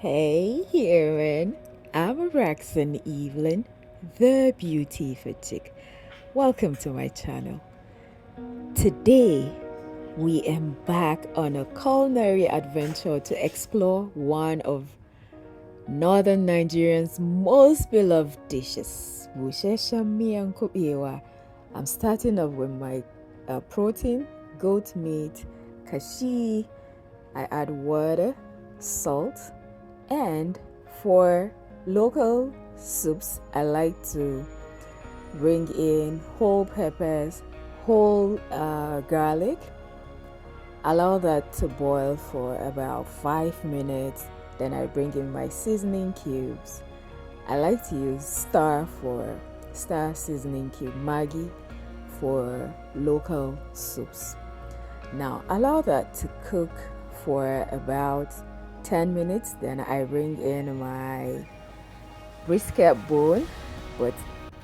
Hey, Heron. I'm Raxon Evelyn, the beautiful chick. Welcome to my channel. Today, we embark on a culinary adventure to explore one of northern Nigerian's most beloved dishes, Busheshey Miyan Kubewa. I'm starting off with my protein, goat meat, kashi. I add water, salt, and for local soups, I like to bring in whole peppers, whole garlic. Allow that to boil for about 5 minutes. Then I bring in my seasoning cubes. I like to use star seasoning cube, Maggi for local soups. Now allow that to cook for about 10 minutes. Then I bring in my brisket bone, but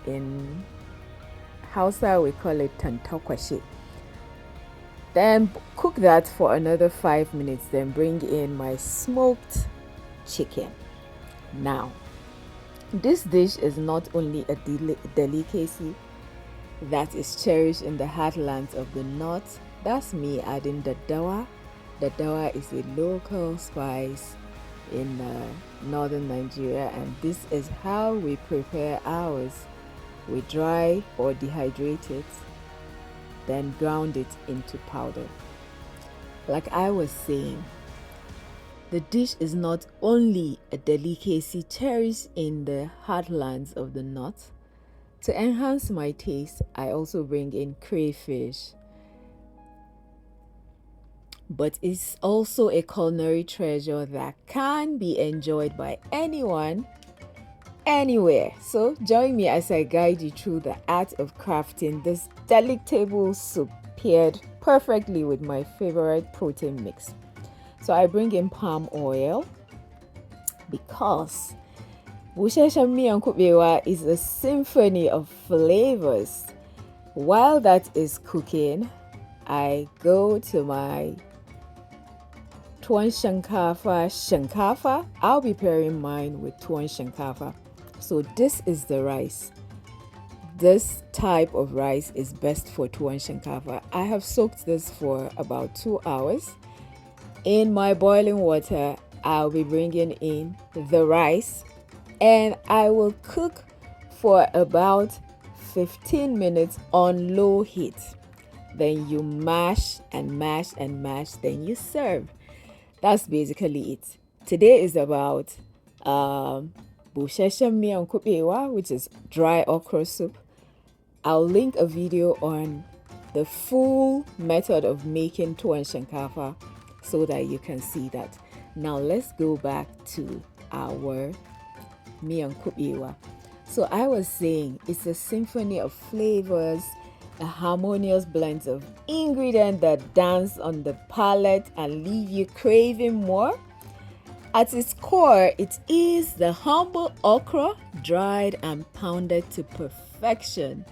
in Hausa we call it tantokwashi. Then cook that for another 5 minutes. Then bring in my smoked chicken. Now, this dish is not only a delicacy that is cherished in the heartlands of the north. That's me adding the dawa. The dawa is a local spice in northern Nigeria, and this is how we prepare ours. We dry or dehydrate it, then ground it into powder. Like I was saying, the dish is not only a delicacy cherished in the heartlands of the north. To enhance my taste, I also bring in crayfish. But it's also a culinary treasure that can be enjoyed by anyone, anywhere. So join me as I guide you through the art of crafting this delectable soup paired perfectly with my favorite protein mix. So I bring in palm oil because Busheshey Miyan Kubewa is a symphony of flavors. While that is cooking, I go to my Tuwon Shinkafa. I'll be pairing mine with Tuwon Shinkafa. So this is the rice. This type of rice is best for Tuwon Shinkafa. I have soaked this for about 2 hours. In my boiling water, I'll be bringing in the rice and I will cook for about 15 minutes on low heat. Then you mash and mash and mash, then you serve. That's basically it. Today is about Busheshey Miyan Kubewa, which is dry okra soup. I'll link a video on the full method of making Tuwon Shinkafa so that you can see that. Now let's go back to our Miyan Kubewa. So I was saying it's a symphony of flavors, a harmonious blend of ingredients that dance on the palate and leave you craving more. At its core, it is the humble okra, dried and pounded to perfection,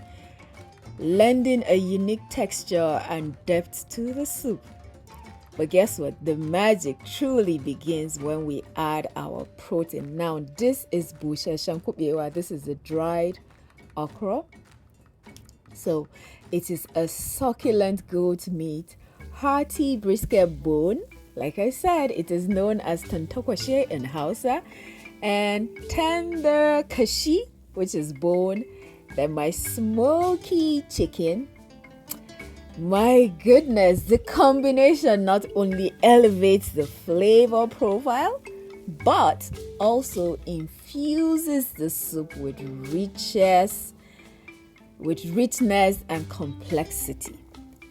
lending a unique texture and depth to the soup. But guess what? The magic truly begins when we add our protein. Now, this is Busheshen Kubewa. This is the dried okra. So, it is a succulent goat meat, hearty brisket bone. Like I said, it is known as tantokwashi in Hausa, and tender kashi, which is bone. Then my smoky chicken. My goodness, the combination not only elevates the flavor profile, but also infuses the soup with richness and complexity.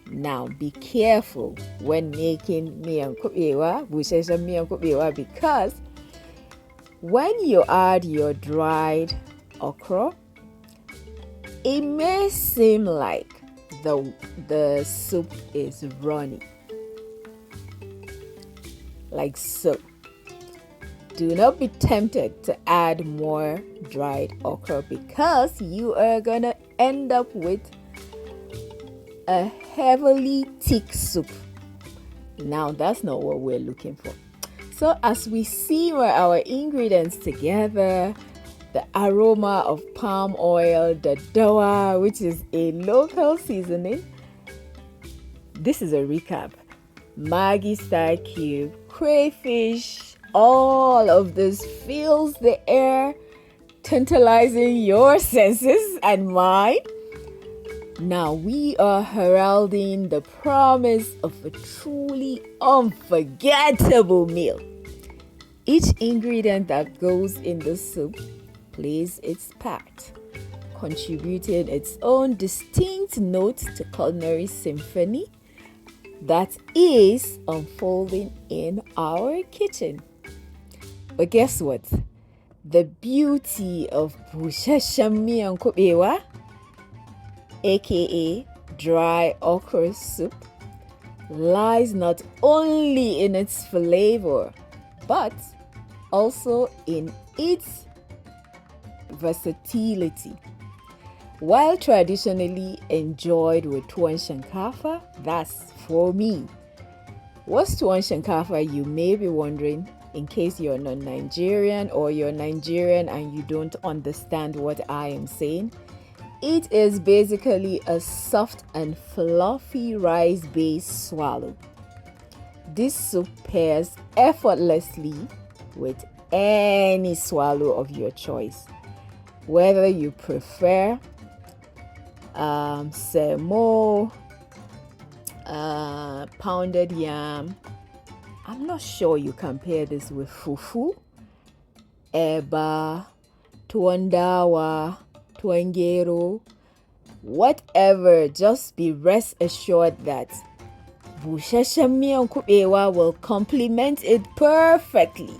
Now, be careful when making Miyan Kubewa, Busheshey Miyan Kubewa, because when you add your dried okra, it may seem like the soup is runny, like so. Do not be tempted to add more dried okra because you are gonna end up with a heavily thick soup. Now that's not what we're looking for. So as we simmer our ingredients together, the aroma of palm oil, the dawa, which is a local seasoning. This is a recap. Maggi star cube, crayfish, all of this fills the air, tantalizing your senses and mine. Now we are heralding the promise of a truly unforgettable meal. Each ingredient that goes in the soup plays its part, contributing its own distinct note to culinary symphony that is unfolding in our kitchen. But guess what? The beauty of Busheshen Miyan Kubewa, aka dry okra soup, lies not only in its flavor, but also in its versatility. While traditionally enjoyed with Tuwon Shinkafa, that's for me. What's Tuwon Shinkafa, you may be wondering, in case you're not Nigerian or you're Nigerian and you don't understand what I am saying. It is basically a soft and fluffy rice-based swallow. This soup pairs effortlessly with any swallow of your choice. Whether you prefer semo, pounded yam. I'm not sure you compare this with fufu, eba, tuwon dawa, tuwon gero, whatever. Just be rest assured that Busheshen Miyan Kubewa will complement it perfectly,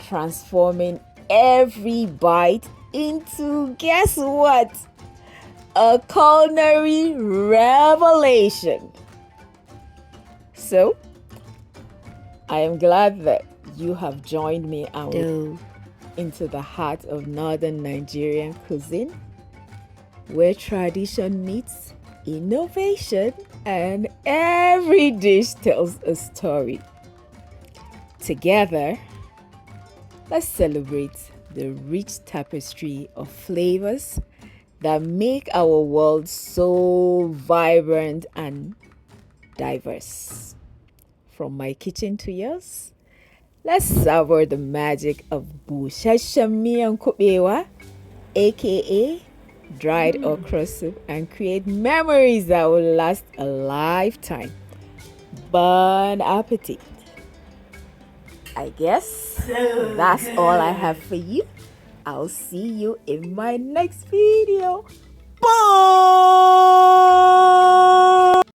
transforming every bite into, guess what? A culinary revelation. So, I am glad that you have joined me out into the heart of northern Nigerian cuisine, where tradition meets innovation and every dish tells a story. Together, let's celebrate the rich tapestry of flavors that make our world so vibrant and diverse. From my kitchen to yours, let's savor the magic of Busheshen Miyan Kubewa, aka dried okra soup, and create memories that will last a lifetime. Bon appetit! I guess that's all I have for you. I'll see you in my next video. Bye!